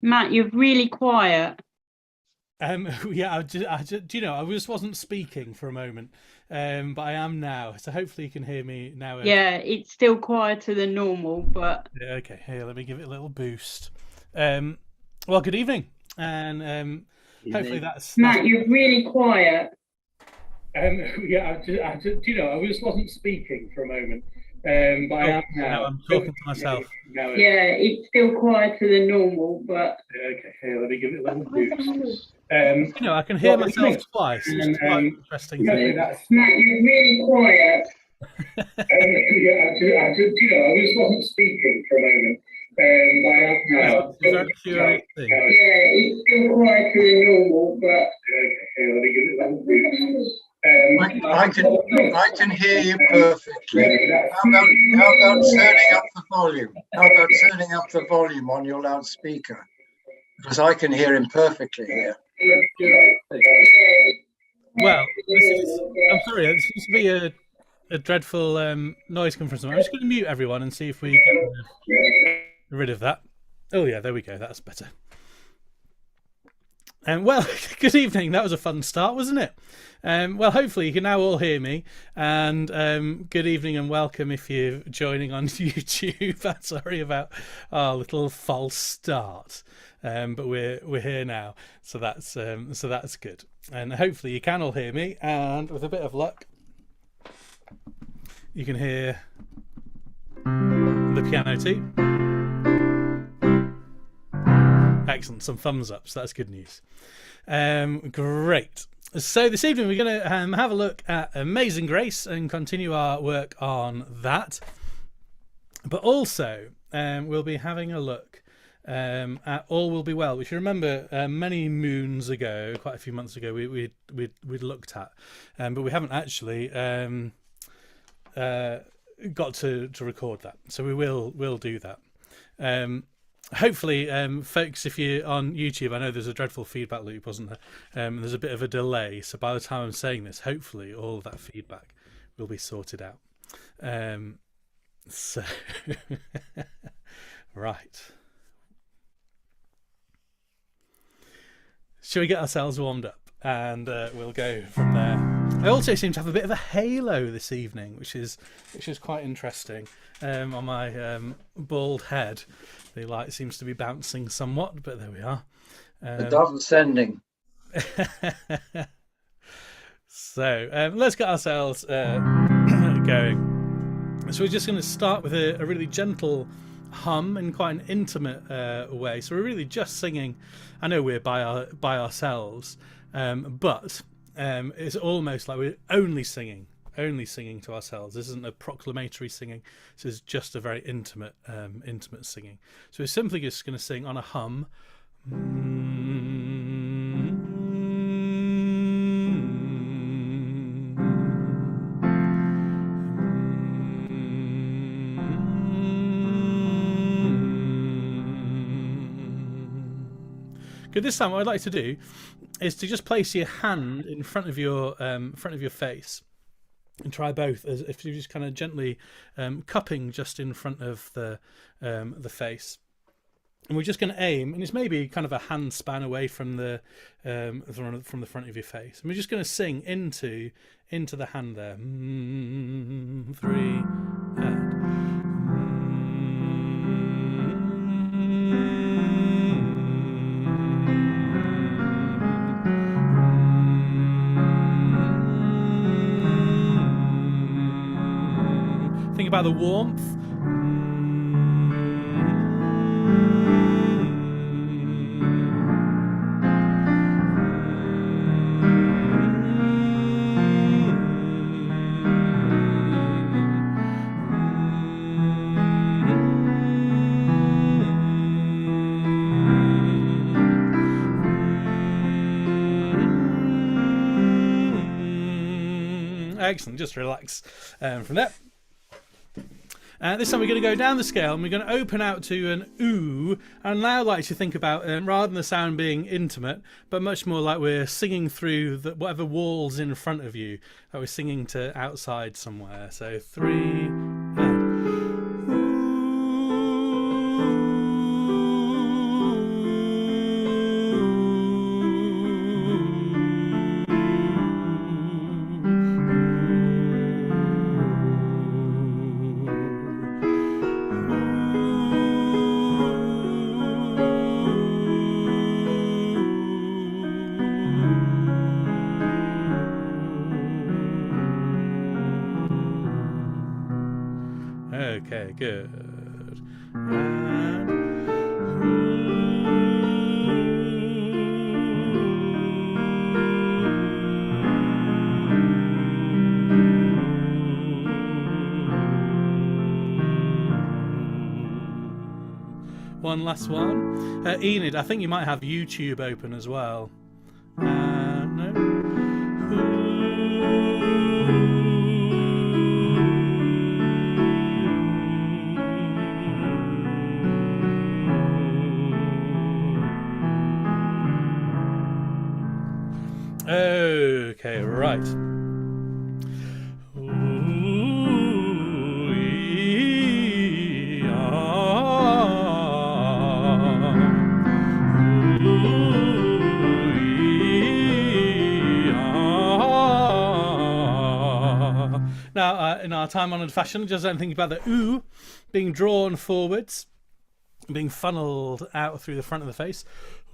Matt, you're really quiet. Yeah, do you know, I just wasn't speaking for a moment, but I am now. So hopefully you can hear me now. Okay. Yeah, it's still quieter than normal, but Yeah, okay. Here, let me give it a little boost. Um, well, good evening, and hopefully that's. Matt, you're really quiet. Yeah, do you know, I just wasn't speaking for a moment, but I Oh, am now now. I'm Hopefully talking to you can hear myself. me now. Okay. Yeah, it's still quieter than normal, but Yeah, okay. Here, let me give it a little boost. you You know, I can hear well, myself twice, which and is quite an interesting thing. hopefully that's Matt, you're really quiet. Yeah, you know, I just wasn't speaking for a moment, but I am Yeah, now. it's a very curious thing. Yeah, it's still quieter than normal, but okay, here, let me give it a little boost. I can hear you perfectly. How about turning up the volume? How about turning up the volume on your loudspeaker? Because I can hear him perfectly here. Well, I'm sorry, this seems to be a dreadful noise coming from somewhere. I'm just going to mute everyone and see if we get rid of that. Oh, yeah, there we go. That's better. Well, good evening. That was a fun start, wasn't it? Well, hopefully you can now all hear me. And good evening and welcome if you're joining on YouTube. I'm sorry about our little false start, but we're here now, so that's good. And hopefully you can all hear me. And with a bit of luck, you can hear the piano too. Excellent, some thumbs up, so that's good news. Great. So this evening we're going to have a look at Amazing Grace and continue our work on that. But also we'll be having a look at All Will Be Well, which you remember many moons ago, quite a few months ago, we'd looked at, but we haven't actually got to record that. So we'll do that. Hopefully, folks, if you're on YouTube, I know there's a dreadful feedback loop, wasn't there? There's a bit of a delay, so by the time I'm saying this, hopefully all of that feedback will be sorted out. So, right. Shall we get ourselves warmed up? And we'll go from there. I also seem to have a bit of a halo this evening, which is quite interesting. On my bald head, the light seems to be bouncing somewhat, but there we are. The dove ascending. So let's get ourselves going. So we're just going to start with a really gentle hum in quite an intimate way. So we're really just singing. I know we're by ourselves, but it's almost like we're only singing to ourselves. This isn't a proclamatory singing. This is just a very intimate singing. So we're simply just going to sing on a hum. Good. This time, what I'd like to do is to just place your hand in front of your face, and try both. As if you're just kind of gently cupping just in front of the face, and we're just going to aim, and it's maybe kind of a hand span away from the from the front of your face, and we're just going to sing into the hand there. Three. Think about the warmth. Excellent. Just relax from there. This time we're going to go down the scale and we're going to open out to an ooh, and now I'd like to think about rather than the sound being intimate, but much more like we're singing through whatever walls in front of you, that we're singing to outside somewhere. So 3 and Okay, good. And one last one. Enid, I think you might have YouTube open as well. No. Okay, right. Now, in our time-honoured fashion, just don't think about the ooh being drawn forwards, being funneled out through the front of the face.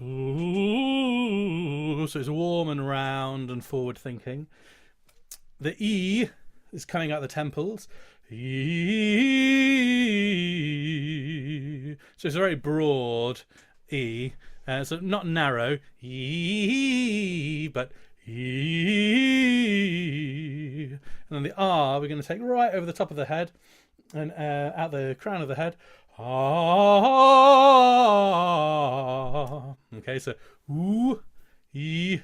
Ooh, so it's warm and round and forward-thinking. The e is coming out the temples. E. So it's a very broad e, so not narrow e, but e. And then the R we're going to take right over the top of the head and out the crown of the head. Ah. Okay, so ooh, e,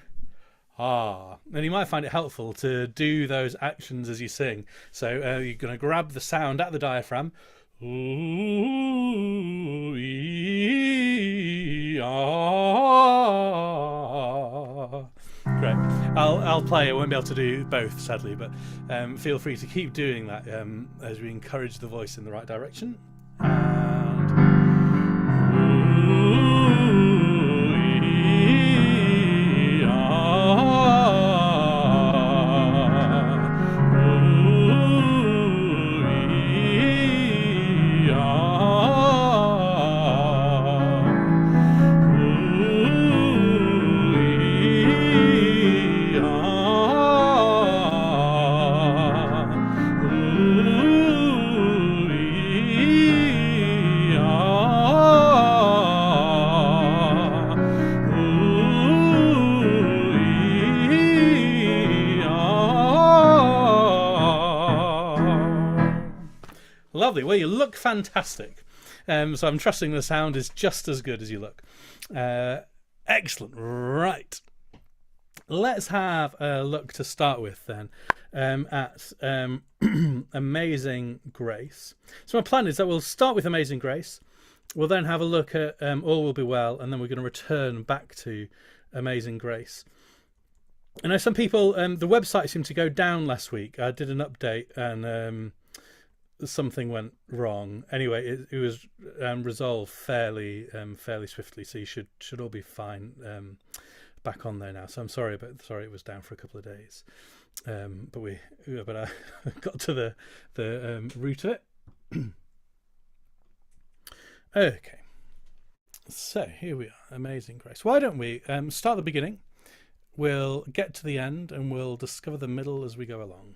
ah. And you might find it helpful to do those actions as you sing. So you're going to grab the sound at the diaphragm. Ooh, e, ah. Great. I'll play. I won't be able to do both, sadly, but feel free to keep doing that as we encourage the voice in the right direction. And lovely. Well, you look fantastic. So I'm trusting the sound is just as good as you look. Excellent. Right. Let's have a look to start with then at Amazing Grace. So my plan is that we'll start with Amazing Grace. We'll then have a look at All Will Be Well, and then we're going to return back to Amazing Grace. I know some people, the website seemed to go down last week. I did an update and something went wrong. Anyway, it was resolved fairly swiftly, so you should all be fine back on there now. So I'm sorry it was down for a couple of days, but I got to the root of it. Okay, so here we are, Amazing Grace. Why don't we start at the beginning? We'll get to the end and we'll discover the middle as we go along.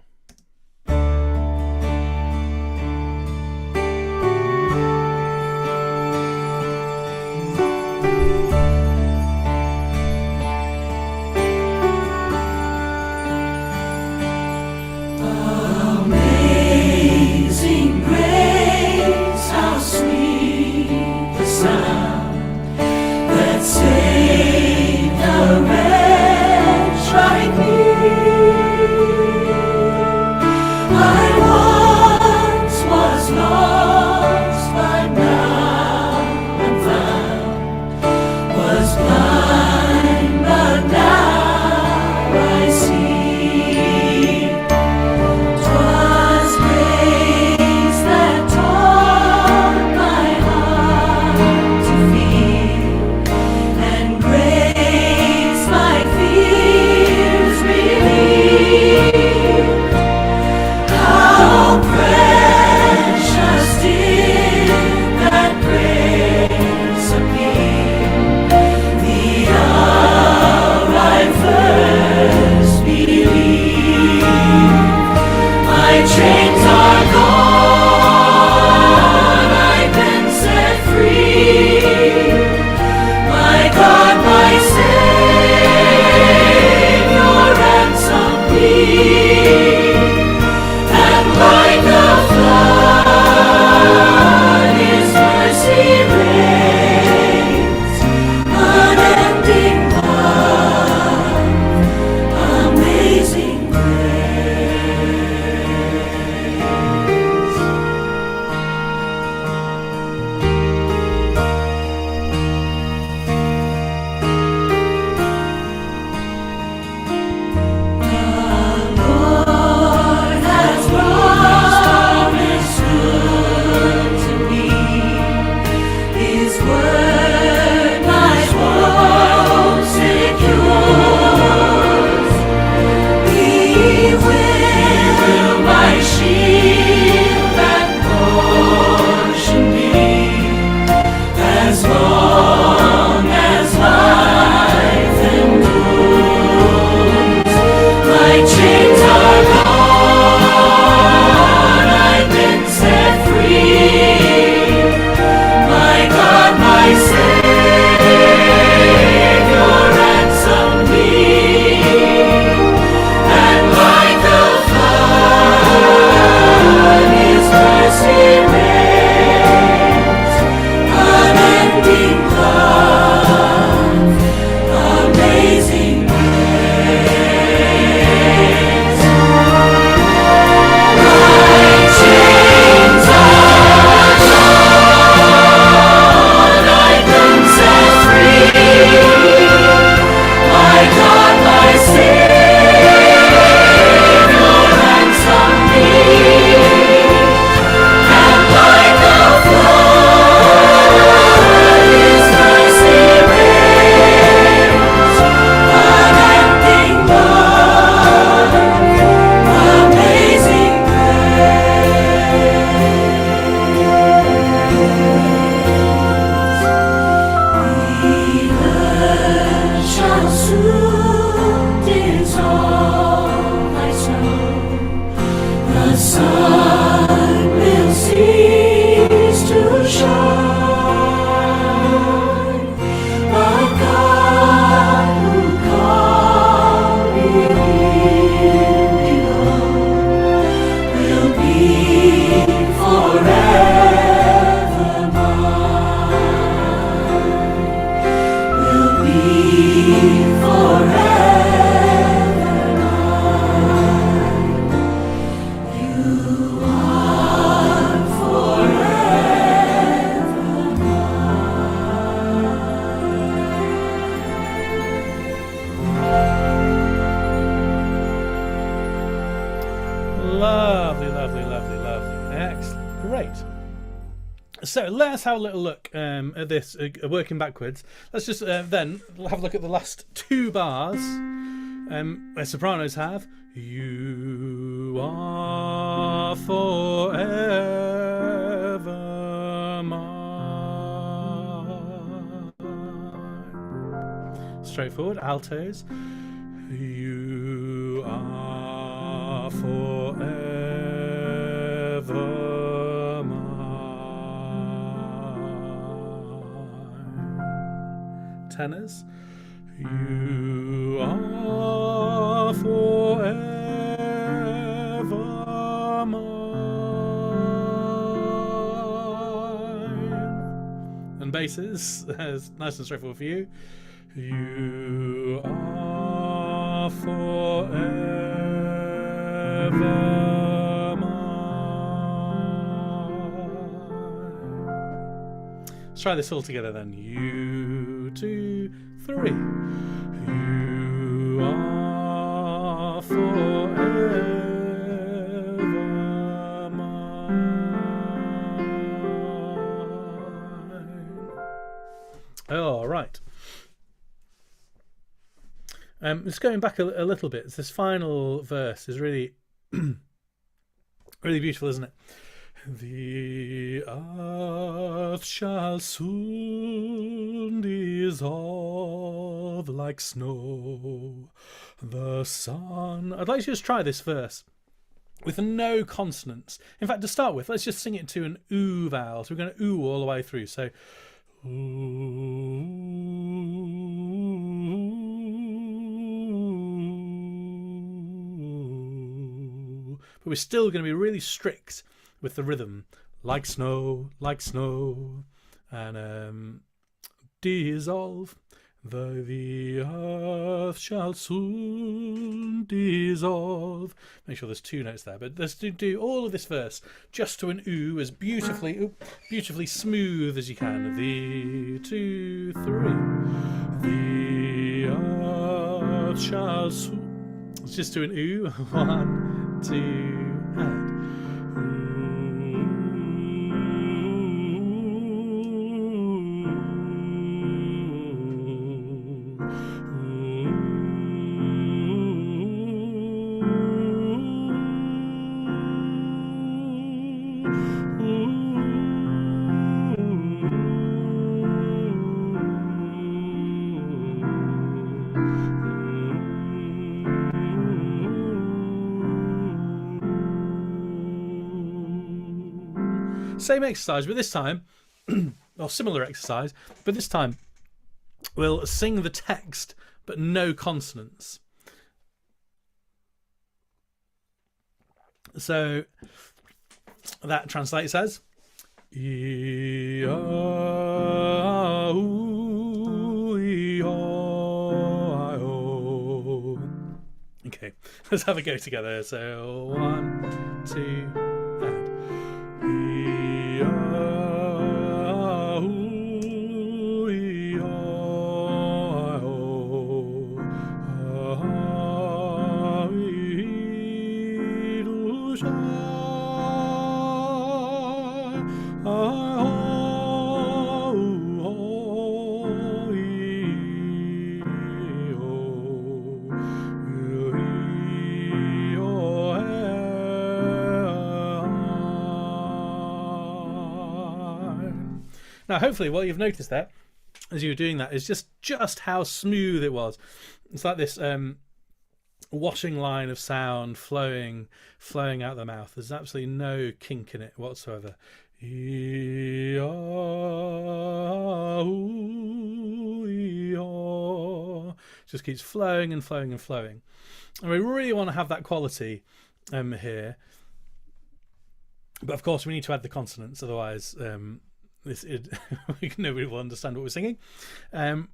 So let's have a little look at this, working backwards. Let's just then have a look at the last two bars where sopranos have "You are forever mine." Straightforward. Altos. You are forever mine. Tenors. You are forever mine. And basses, nice and straightforward for you. You are forever mine. Let's try this all together then. You, 2, 3. You are forever mine. All right. Just going back a little bit, this final verse is really, really beautiful, isn't it? The earth shall soon dissolve like snow. The sun. I'd like to just try this verse with no consonants. In fact, to start with, let's just sing it to an oo vowel. So we're going to oo all the way through. So, but we're still going to be really strict with the rhythm, like snow, and dissolve. Though the earth shall soon dissolve. Make sure there's two notes there, but let's do all of this verse just to an oo as beautifully smooth as you can. The 2, 3. The earth shall soon. Let's just do an oo. 1, 2, and. Same exercise, but this time, or similar exercise, but this time we'll sing the text but no consonants. So that translates as okay, let's have a go together. So 1, 2, and now, hopefully, what you've noticed there, as you were doing that, is just how smooth it was. It's like this washing line of sound flowing out the mouth. There's absolutely no kink in it whatsoever. Just keeps flowing and flowing and flowing. And we really want to have that quality here. But of course, we need to add the consonants, otherwise nobody will understand what we're singing. So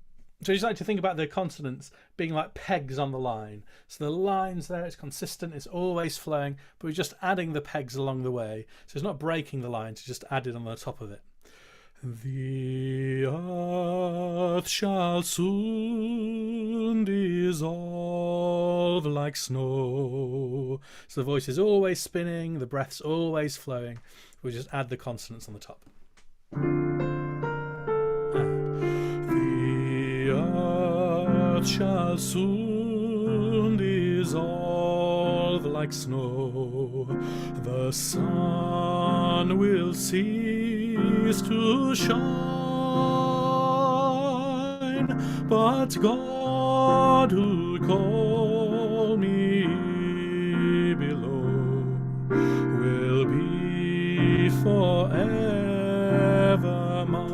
you just like to think about the consonants being like pegs on the line. So the line's there, it's consistent, it's always flowing, but we're just adding the pegs along the way. So it's not breaking the line, it's just added on the top of it. The earth shall soon dissolve like snow. So the voice is always spinning, the breath's always flowing. We just add the consonants on the top. earth shall soon dissolve like snow. The sun will cease to shine, but God who called me below will be forever mine.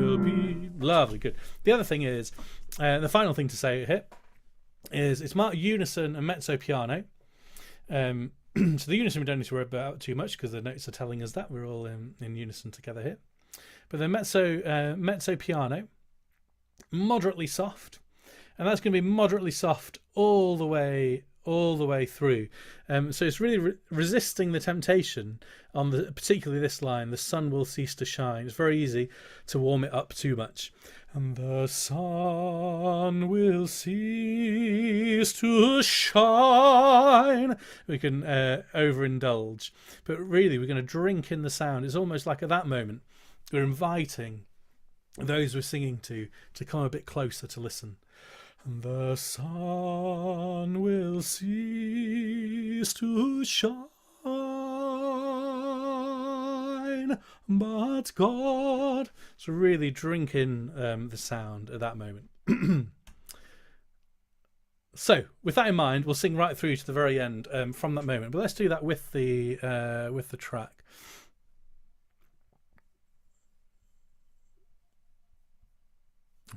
Will be lovely, good. The other thing is, the final thing to say here is it's marked unison and mezzo piano. So the unison we don't need to worry about too much because the notes are telling us that we're all in unison together here. But the mezzo piano, moderately soft, and that's going to be moderately soft all the way through. So it's really resisting the temptation on particularly this line. The sun will cease to shine. It's very easy to warm it up too much. And the sun will cease to shine. We can overindulge, but really we're going to drink in the sound. It's almost like at that moment we're inviting those we're singing to come a bit closer to listen. And the sun will cease to shine, but God. So really drink in the sound at that moment. So with that in mind, we'll sing right through to the very end from that moment. But let's do that with the track.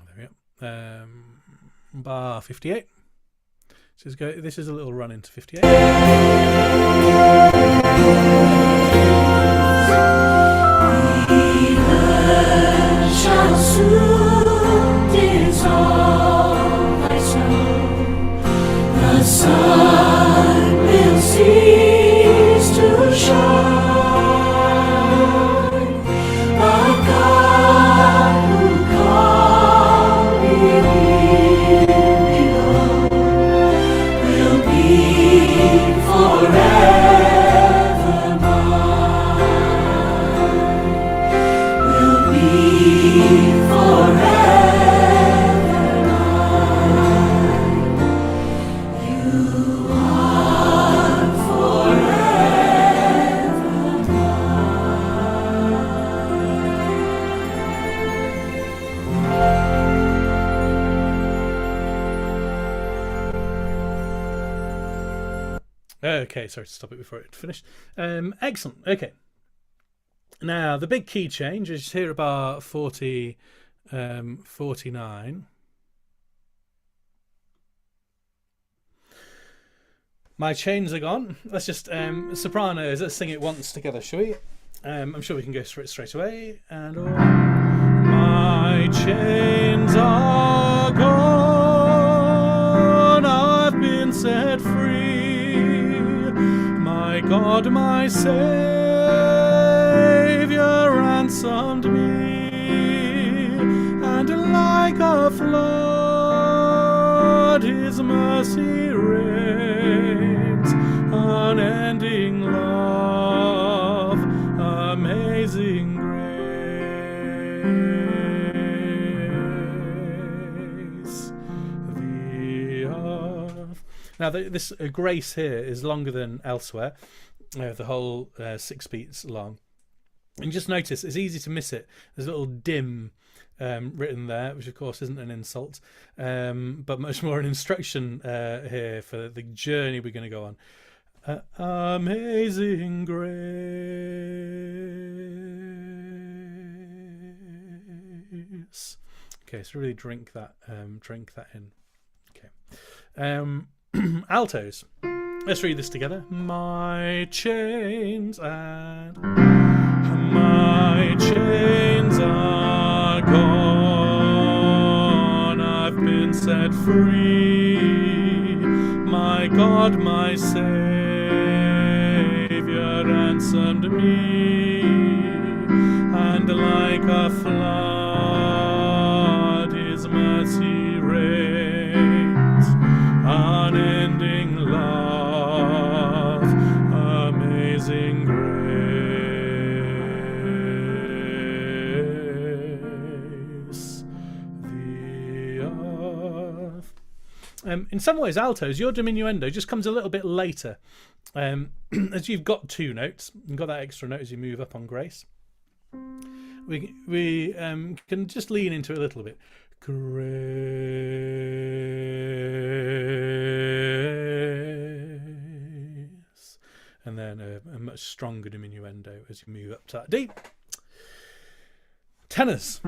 There we go. Bar 58. This is a little run into 58. Shall soon dissolve thy snow. The sun will cease to shine, but God who called me below will be forever mine. Will be forever mine. You are forever mine. Okay, sorry to stop it before it finished. Excellent. Okay. Now, the big key change is here at bar 49. My chains are gone. Let's just, Sopranos, let's sing it once together, shall we? I'm sure we can go straight away. And all. My chains are gone, I've been set free. My God, my Savior, ransomed me, and like a flood his mercy reigns. Unending love, amazing grace. The earth. Now this grace here is longer than elsewhere. The whole 6 beats long. And just notice, it's easy to miss it. There's a little dim written there, which of course isn't an insult, but much more an instruction here for the journey we're going to go on. Amazing grace. Okay, so really drink that in. Okay, altos. Let's read this together. My chains and my chains are gone, I've been set free. My God, my Savior, ransomed me, and like a flood his mercy reigns. Unending love, amazing grace. In some ways, altos, your diminuendo just comes a little bit later. As you've got 2 notes, you've got that extra note as you move up on Grace. We can just lean into it a little bit. Grace. And then a much stronger diminuendo as you move up to that D. Tenors.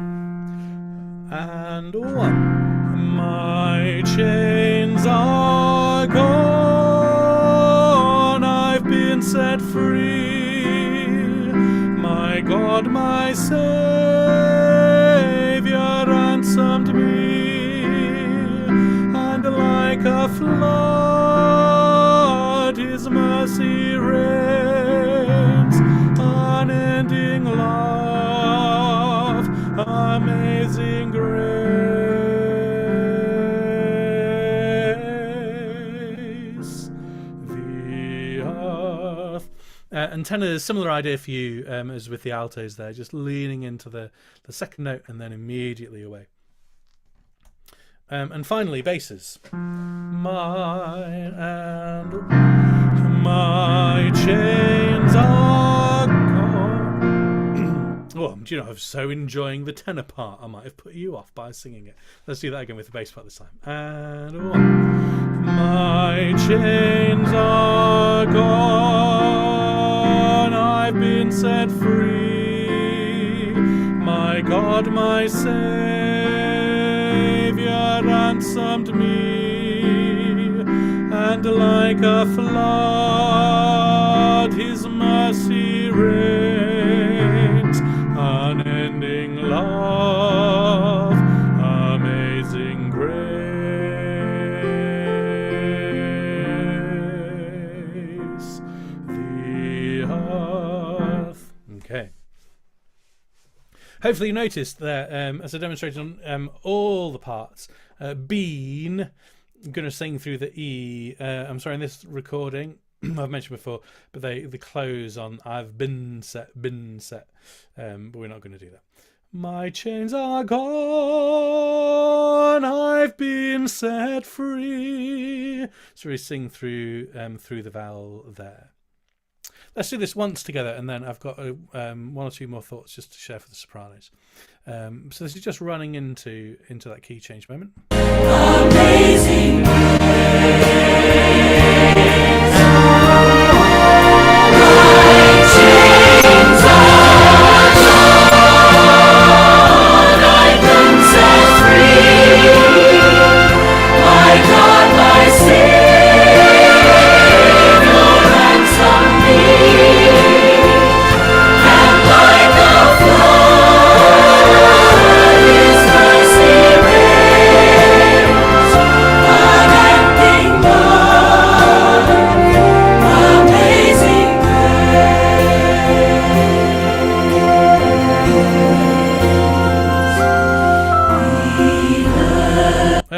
And 1. My chains are gone, I've been set free. My God, my Saviour ransomed me, and like a flood His mercy reigns, unending love, amazing grace. And tenor, similar idea for you as with the altos there, just leaning into the second note and then immediately away. And finally, basses. Mine and my chains are gone. Oh, do you know, I'm so enjoying the tenor part, I might have put you off by singing it. Let's do that again with the bass part this time. And 1. My chains are gone, I've been set free. My God, my Saviour ransomed me, and like a flood His mercy reigns, unending love, amazing grace, the earth. Okay. Hopefully you noticed that as I demonstrated on all the parts, been, I'm going to sing through the E. I'm sorry, in this recording, I've mentioned before, but they close on I've been set, but we're not going to do that. My chains are gone, I've been set free. So we sing through the vowel there. Let's do this once together, and then I've got 1 or 2 more thoughts just to share for the sopranos. So this is just running into that key change moment. Amazing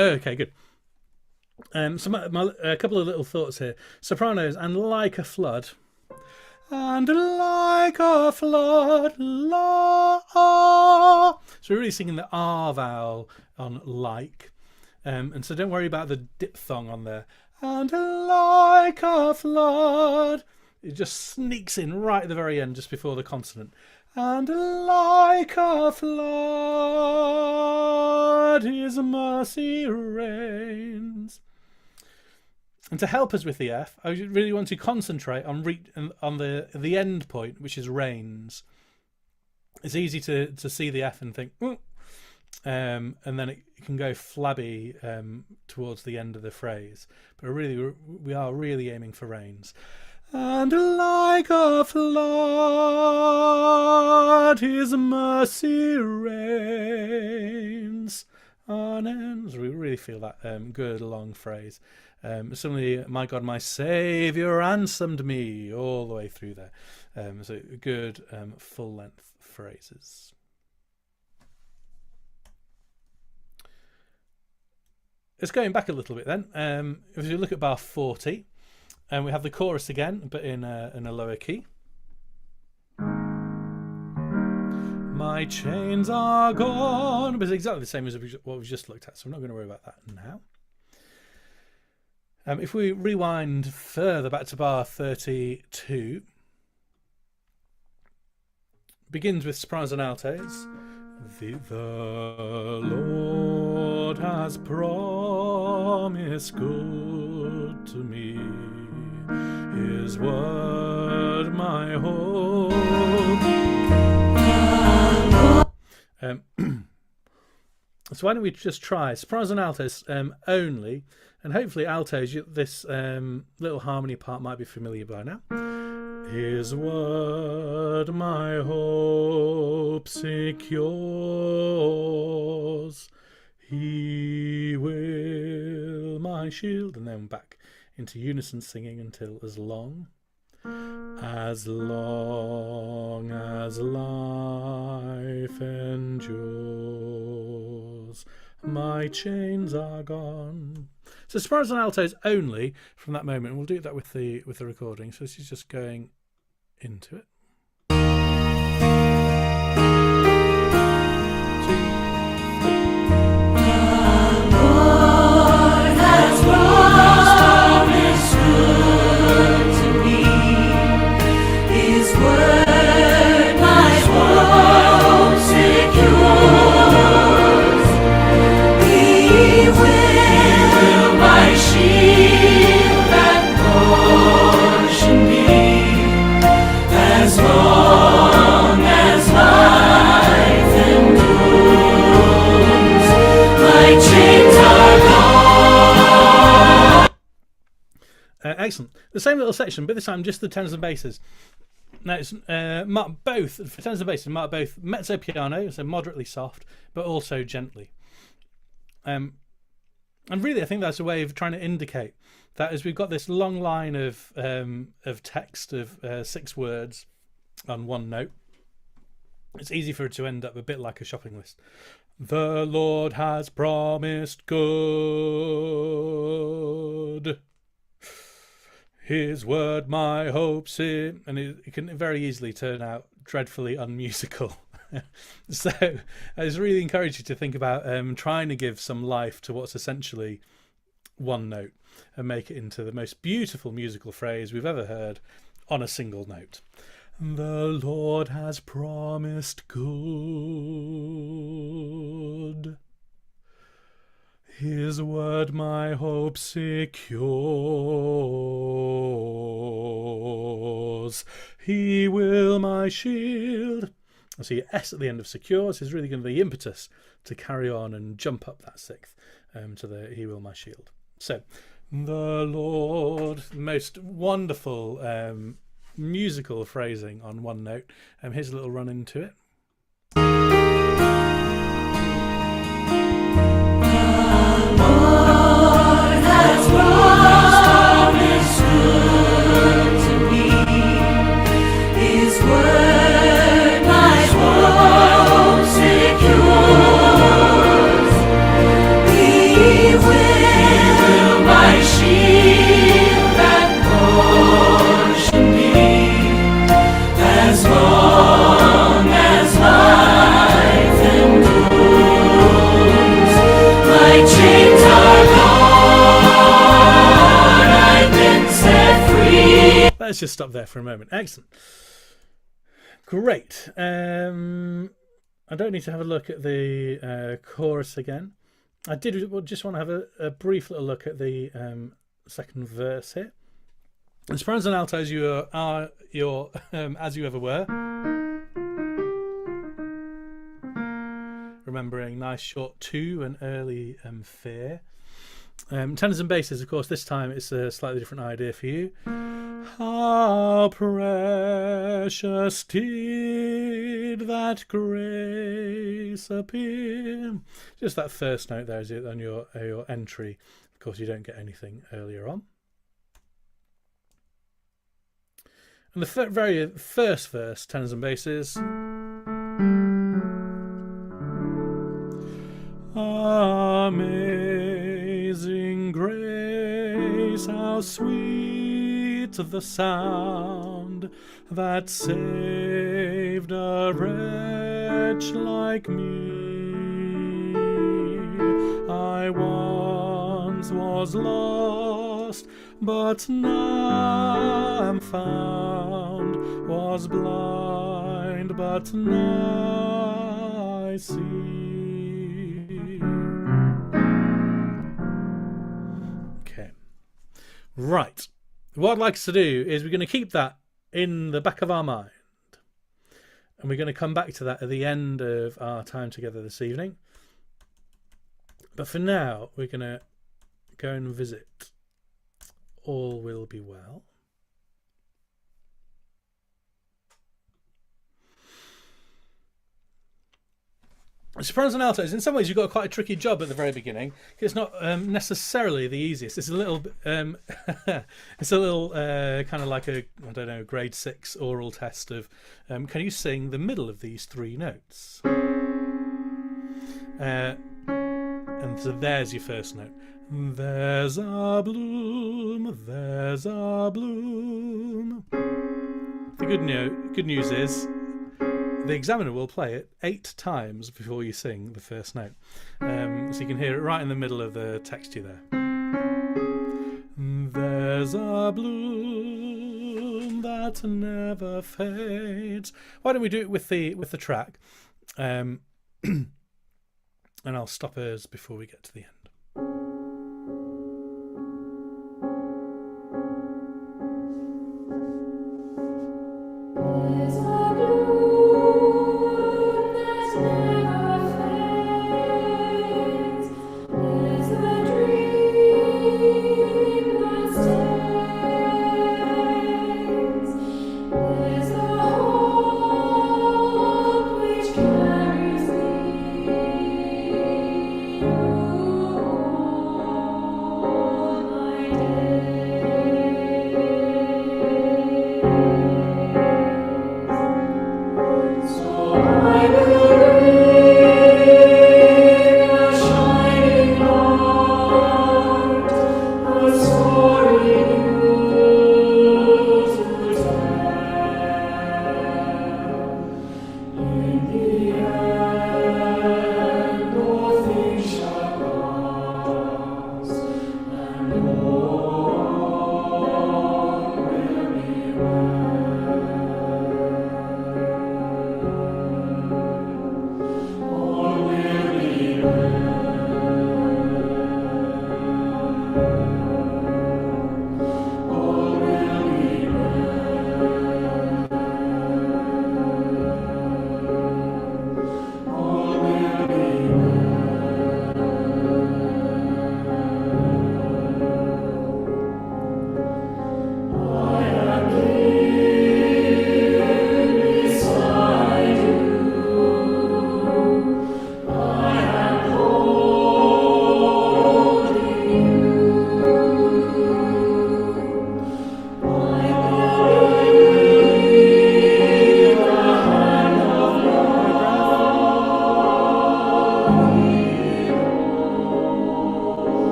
Okay, good. So a couple of little thoughts here. Sopranos, and like a flood. And like a flood, la. So we're really singing the R vowel on like. And so don't worry about the diphthong on there. And like a flood. It just sneaks in right at the very end, just before the consonant. And like a flood, His mercy reigns. And to help us with the F, I really want to concentrate on the end point, which is reigns. It's easy to see the F and think, and then it can go flabby towards the end of the phrase. But we are really aiming for reigns. And like a flood, His mercy reigns on ends. We really feel that good long phrase. Suddenly, my God, my Saviour ransomed me, all the way through there. So good full length phrases. Let's going back a little bit then. If you look at bar 40. And we have the chorus again, but in a lower key. My chains are gone. But it's exactly the same as what we've just looked at, so I'm not going to worry about that now. If we rewind further back to bar 32, begins with sopranos and altos. The Lord has promised good to me, His word my hope. So why don't we just try sopranos and altos only, and hopefully altos, this little harmony part might be familiar by now. His word my hope secures, He will my shield, and then back into unison singing until as long as life endures, my chains are gone. So sopranos and altos only from that moment. We'll do that with the recording. So this is just going into it. Excellent. The same little section, but this time just the tenors and basses. Now it's marked both for tenors and basses, marked both mezzo piano, so moderately soft, but also gently. And really, I think that's a way of trying to indicate that as we've got this long line of text of 6 words on one note, it's easy for it to end up a bit like a shopping list. The Lord has promised good, His word my hopes in, and it can very easily turn out dreadfully unmusical. So I just really encourage you to think about trying to give some life to what's essentially one note and make it into the most beautiful musical phrase we've ever heard on a single note. The Lord has promised good, His word my hope secures, He will my shield. I see S at the end of secures is really going to be the impetus to carry on and jump up that 6th to the He will my shield. So the Lord, most wonderful musical phrasing on one note. Here's a little run into it. Let's just stop there for a moment. Excellent. Great. I don't need to have a look at the chorus again. I did just want to have a brief little look at the second verse here. And sopranos and altos, you are your as you ever were. Remembering nice short 2 and early fear. Tenors and basses, of course, this time it's a slightly different idea for you. How precious did that grace appear. Just that first note there is it on your entry. Of course, you don't get anything earlier on. And the very first verse, tenors and basses. Amazing grace, how sweet the sound that saved a wretch like me. I once was lost, but now am found, was blind, but now I see. Okay. Right. What I'd like us to do is we're going to keep that in the back of our mind. And we're going to come back to that at the end of our time together this evening. But for now, we're going to go and visit All Will Be Well. Sopranos and altos, in some ways, you've got quite a tricky job at the very beginning. It's not necessarily the easiest. It's a little, it's a little kind of like a, I don't know, grade 6 oral test of, can you sing the middle of these 3 notes? And so there's your first note. There's a bloom, there's a bloom. The good news is, the examiner will play it 8 times before you sing the first note. So you can hear it right in the middle of the texture there. There's a bloom that never fades. Why don't we do it with the track? And I'll stop us before we get to the end.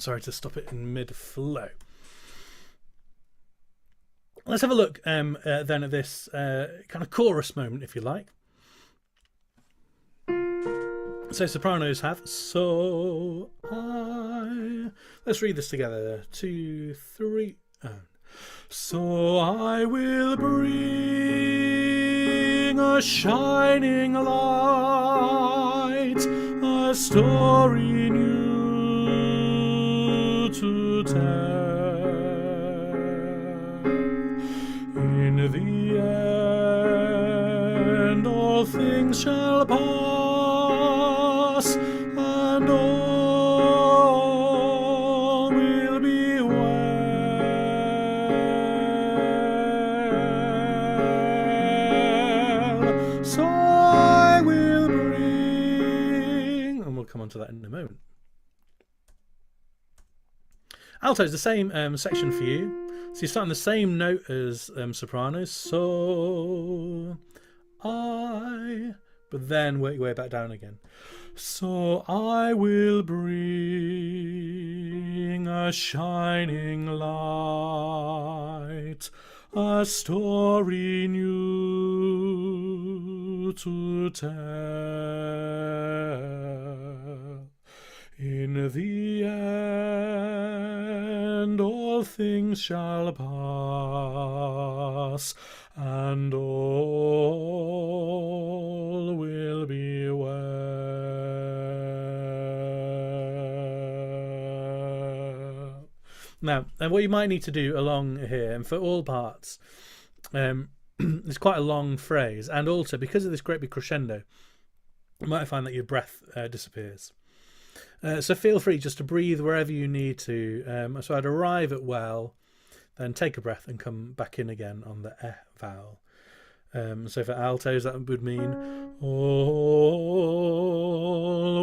Sorry to stop it in mid-flow. Let's have a look then at this kind of chorus moment, if you like. So Sopranos have so I. Let's read this together. 2, 3. So I will bring a shining light, a story new to tell. In the end, all things shall pass, and all will be well. come on to that in a moment. Alto is the same section for you. So you start on the same note as sopranos. So, but then work your way back down again. So I will bring a shining light, a story new to tell. In the end all things shall pass, and all will be well. Now, and what you might need to do along here, and for all parts, it's quite a long phrase, and also because of this great big crescendo, you might find that your breath disappears. So feel free just to breathe wherever you need to. So I'd arrive at well, then take a breath and come back in again on the eh vowel. So for altos that would mean all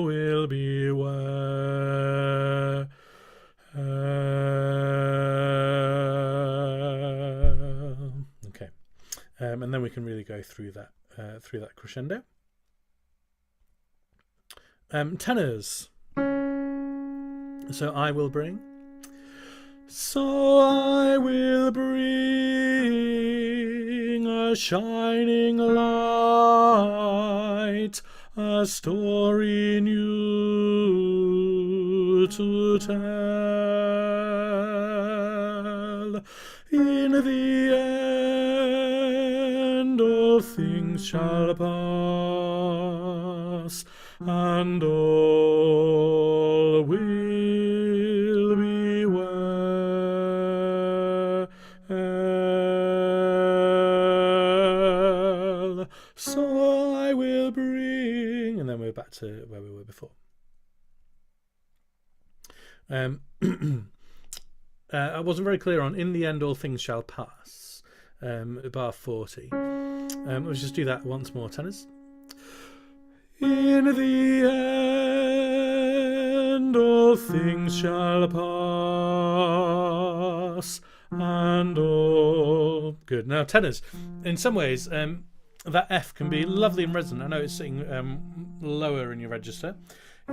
will be well. Okay, and then we can really go through that crescendo. Tenors. So I will bring. So I will bring a shining light, a story new to tell. In the end all things shall pass, and all will be well. So I will bring, and then we're back to where we were before. I wasn't very clear on in the end all things shall pass, bar 40. Let's just do that once more, tenors. In the end all things shall pass, and all... Good. Now tenors, in some ways that F can be lovely and resonant. I know it's sitting lower in your register.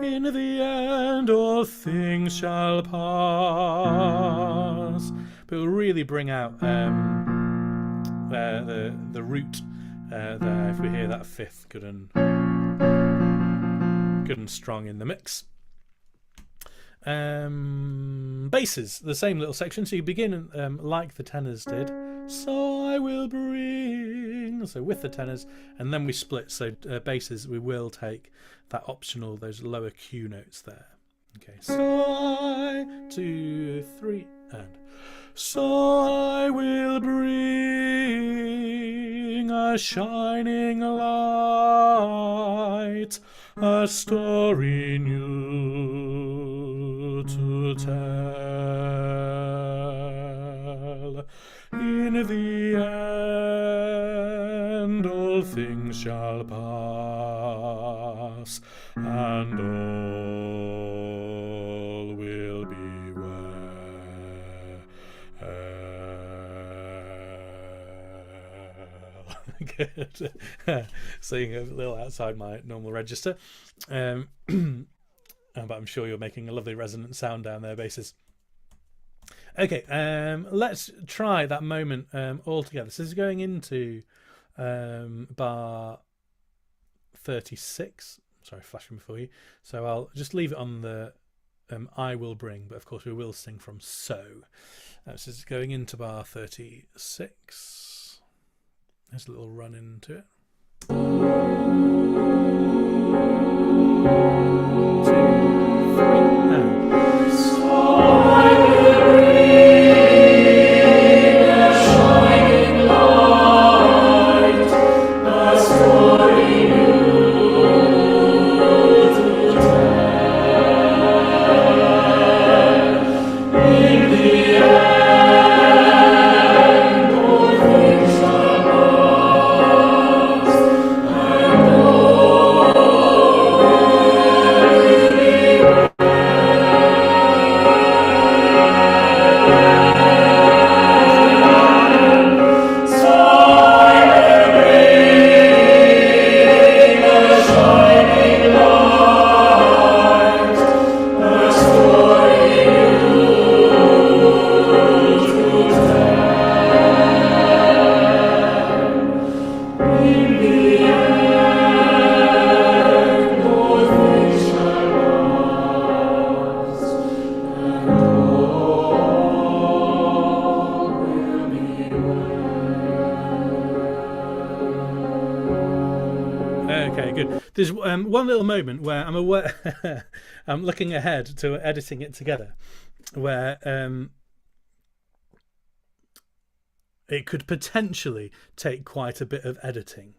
In the end all things shall pass, but it will really bring out the root there if we hear that fifth good and strong in the mix. Basses, the same little section. So you begin like the tenors did. So I will bring, so with the tenors, and then we split. So basses, we will take that optional, those lower Q notes there. Okay, so I, 2, 3, and so I will bring a shining light, a story new to tell. In the end all things shall pass, and all will be well. Good. Singing a little outside my normal register, but I'm sure you're making a lovely resonant sound down there, basses. Okay, let's try that moment all together. So this is going into bar 36. Sorry, flashing before you. So I'll just leave it on the I will bring, but of course we will sing from so. So it's going into bar 36. There's a little run into it. 2, 3, and There's one little moment where I'm aware, I'm looking ahead to editing it together, where it could potentially take quite a bit of editing,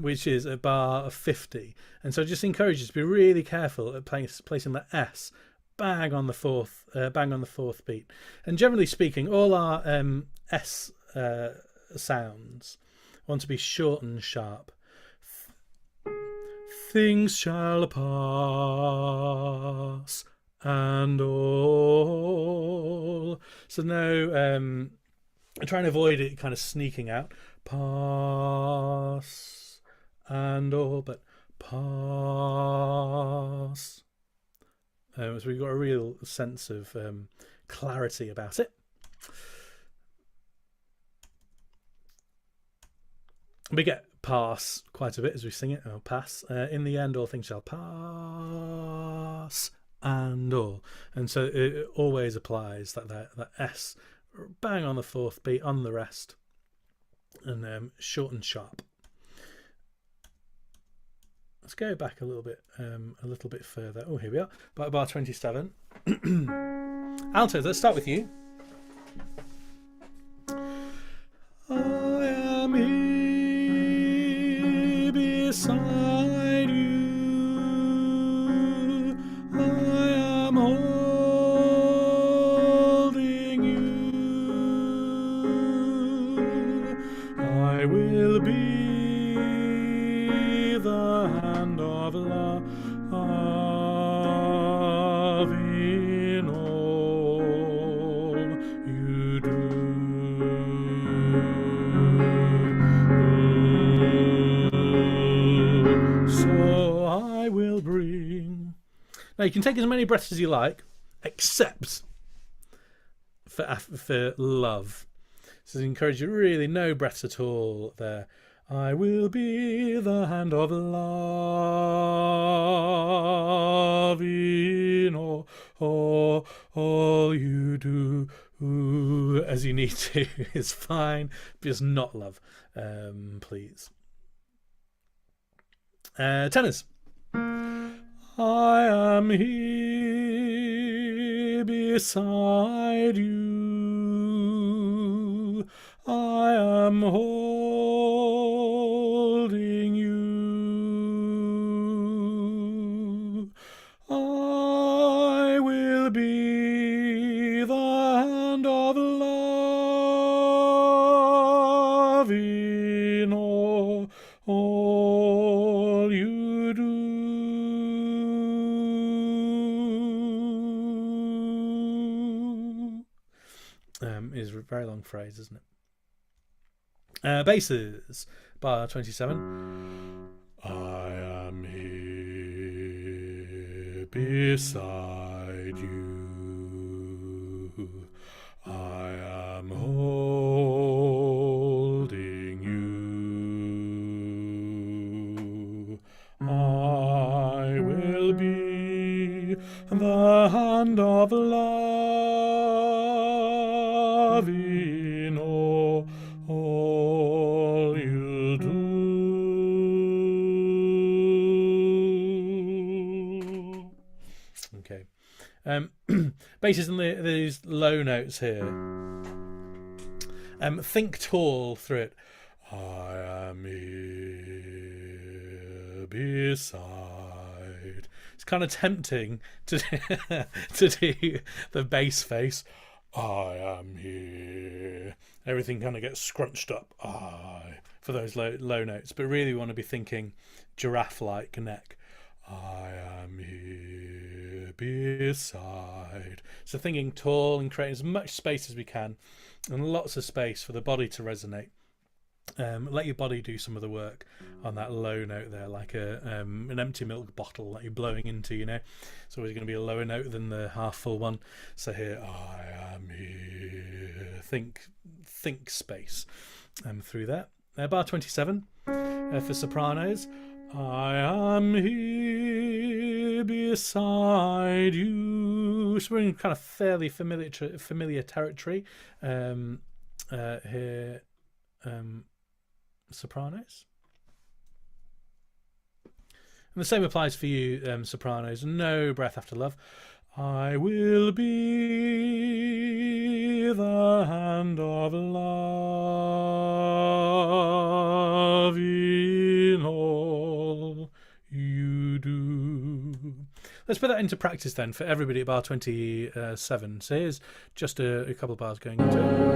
which is a bar of 50. And so I just encourage you to be really careful at placing the S bang on the fourth beat. And generally speaking, all our S sounds want to be short and sharp. Things shall pass and all. So no, I try and avoid it kind of sneaking out. Pass and all, but pass. So we've got a real sense of clarity about it. We get pass quite a bit as we sing it. Oh, pass. In the end, all things shall pass and all. And so it always applies that S bang on the fourth beat on the rest, and short and sharp. Let's go back a little bit further. Oh, here we are. Bar 27. Altos, let's start with you. I am here beside you. I am holding you. I will be the hand of love in all you do. So I will bring. Now you can take as many breaths as you like, except for love. So I encourage you, really no breaths at all there. I will be the hand of love in all you do. As you need to is fine, just not love, please. Tenors. I am here beside you. I am holding you. I will be the hand of love in all you do. Is a very long phrase, isn't it? Basses, bar 27. I am here beside you. I am holding you. I will be the hand of love in all you do. Okay. Basses on these low notes here. Think tall through it. I am here beside. It's kind of tempting to to do the bass face. I am here. Everything kind of gets scrunched up. For those low notes, but really we want to be thinking giraffe-like neck. I am here beside. So thinking tall and creating as much space as we can, and lots of space for the body to resonate. Let your body do some of the work on that low note there, like an empty milk bottle that you're blowing into, you know. It's always going to be a lower note than the half full one. So here, I am here. Think space through that. Bar 27 for sopranos. I am here beside you. So we're in kind of fairly familiar territory here. Sopranos. the same applies for you, sopranos. No breath after love. I will be the hand of love in all you do. Let's put that into practice then for everybody at bar 27. So here's just a couple of bars going into it.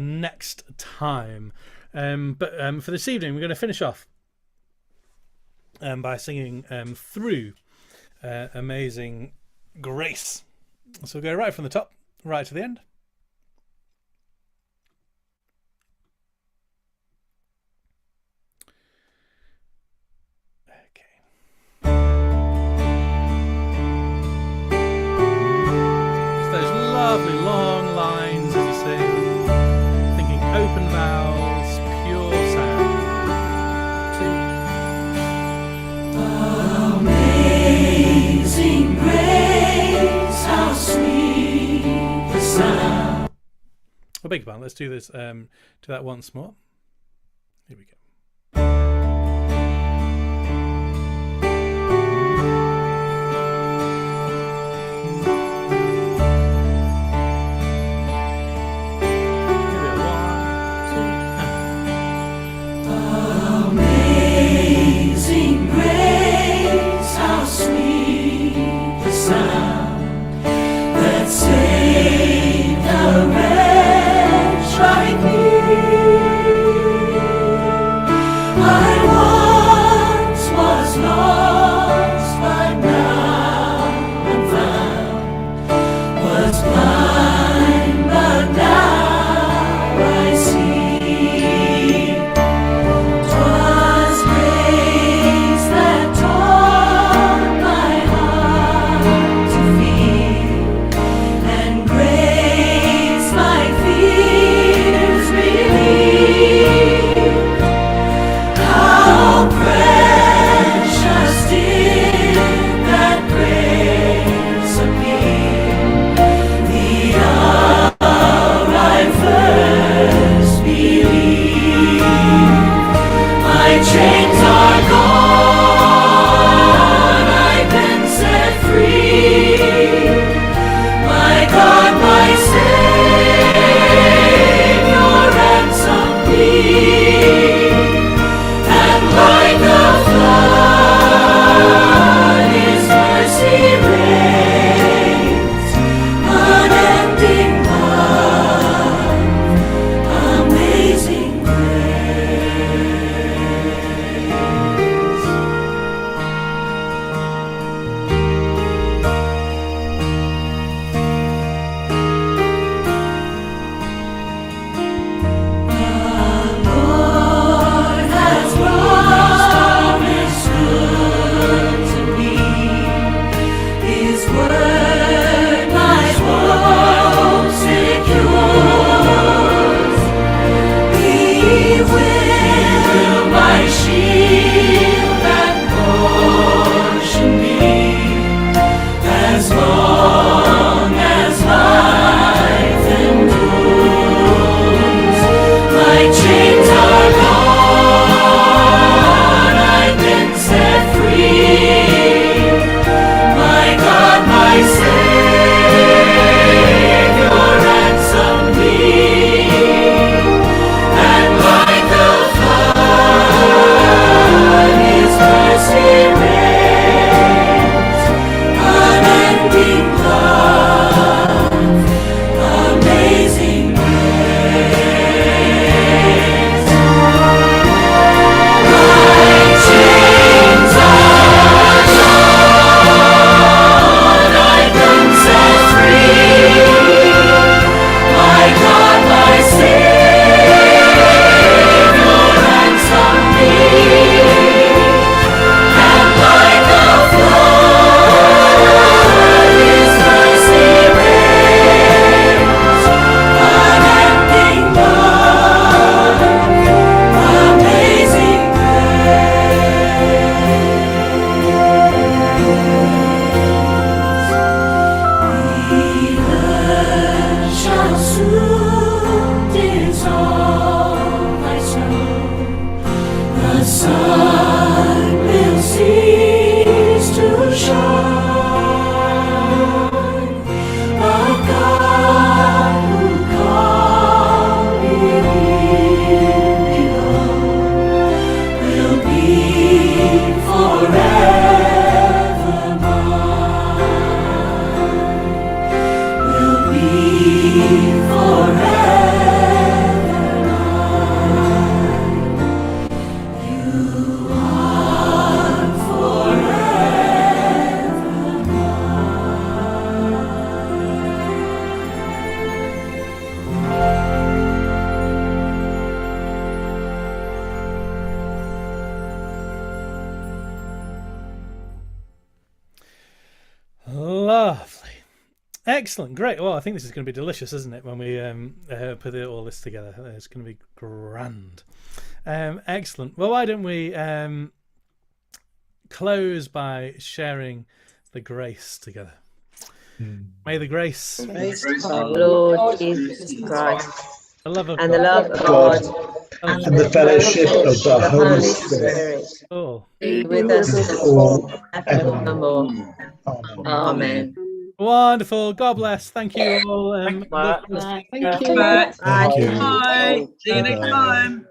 Next time, but for this evening we're going to finish off by singing through Amazing Grace. So we'll go right from the top right to the end. Lovely long lines as you sing, thinking open vowels, pure sound. Amazing grace, how sweet the sound. I beg your pardon, let's do this, do that once more. Here we go. The Excellent, great. Well, I think this is going to be delicious, isn't it? When we put all this together, it's going to be grand. Excellent. Well, why don't we close by sharing the grace together? May the grace of our Lord Jesus Christ, the love of and God, the love of God, and the fellowship of the Holy Spirit all. be with us all evermore. Amen. Wonderful. God bless. Thank you all. Thank you. Thank you. Bye. Thank you. Bye. See you next time.